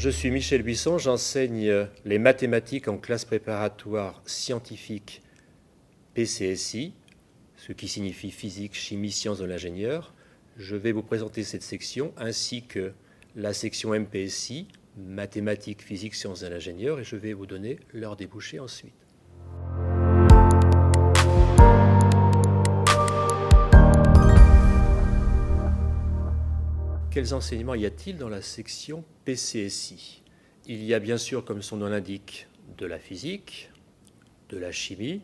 Je suis Michel Buisson, j'enseigne les mathématiques en classe préparatoire scientifique PCSI, ce qui signifie physique, chimie, sciences de l'ingénieur. Je vais vous présenter cette section ainsi que la section MPSI, mathématiques, physique, sciences de l'ingénieur, et je vais vous donner leurs débouchés ensuite. Quels enseignements y a-t-il dans la section PCSI? Il y a bien sûr, comme son nom l'indique, de la physique, de la chimie,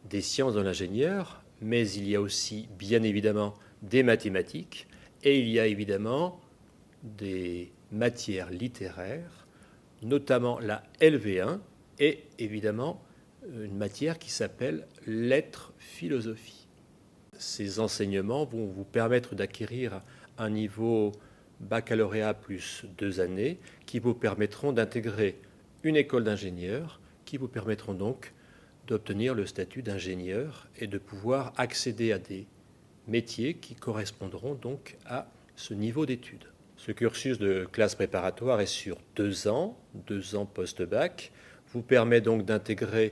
des sciences de l'ingénieur, mais il y a aussi, bien évidemment, des mathématiques, et il y a évidemment des matières littéraires, notamment la LV1, et évidemment une matière qui s'appelle lettres philosophie. Ces enseignements vont vous permettre d'acquérir un niveau baccalauréat plus 2 années qui vous permettront d'intégrer une école d'ingénieur, qui vous permettront donc d'obtenir le statut d'ingénieur et de pouvoir accéder à des métiers qui correspondront donc à ce niveau d'études. Ce cursus de classe préparatoire est sur 2 ans post-bac, vous permet donc d'intégrer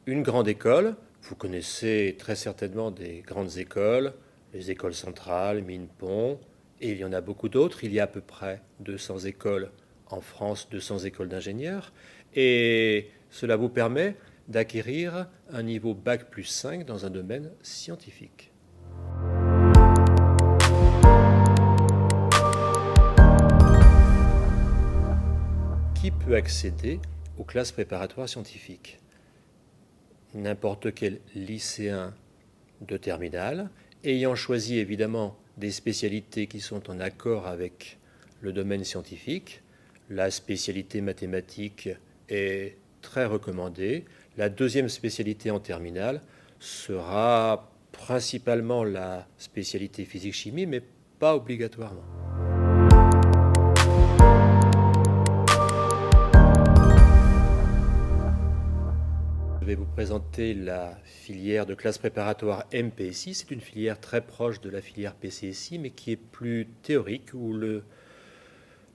une grande école. Vous connaissez très certainement des grandes écoles, les écoles centrales, Mines-Pont, et il y en a beaucoup d'autres. Il y a à peu près 200 écoles en France, 200 écoles d'ingénieurs, et cela vous permet d'acquérir un niveau Bac plus 5 dans un domaine scientifique. Qui peut accéder aux classes préparatoires scientifiques? N'importe quel lycéen de terminale, ayant choisi évidemment des spécialités qui sont en accord avec le domaine scientifique. La spécialité mathématique est très recommandée. La deuxième spécialité en terminale sera principalement la spécialité physique-chimie, mais pas obligatoirement. Je vais vous présenter la filière de classe préparatoire MPSI. C'est une filière très proche de la filière PCSI, mais qui est plus théorique, où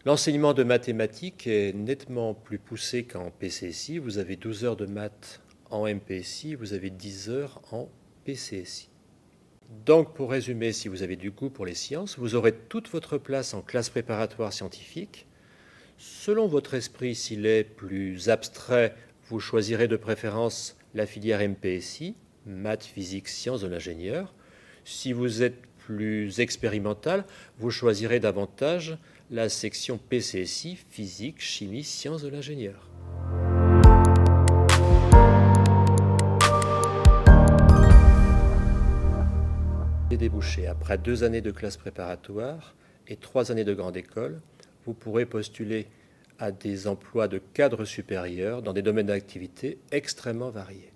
l'enseignement de mathématiques est nettement plus poussé qu'en PCSI. Vous avez 12 heures de maths en MPSI, vous avez 10 heures en PCSI. Donc, pour résumer, si vous avez du goût pour les sciences, vous aurez toute votre place en classe préparatoire scientifique. Selon votre esprit, s'il est plus abstrait, vous choisirez de préférence la filière MPSI, maths, physique, sciences de l'ingénieur. Si vous êtes plus expérimental, vous choisirez davantage la section PCSI, physique, chimie, sciences de l'ingénieur. Les débouchés. Après 2 années de classe préparatoire et 3 années de grande école, vous pourrez postuler à des emplois de cadre supérieur dans des domaines d'activité extrêmement variés.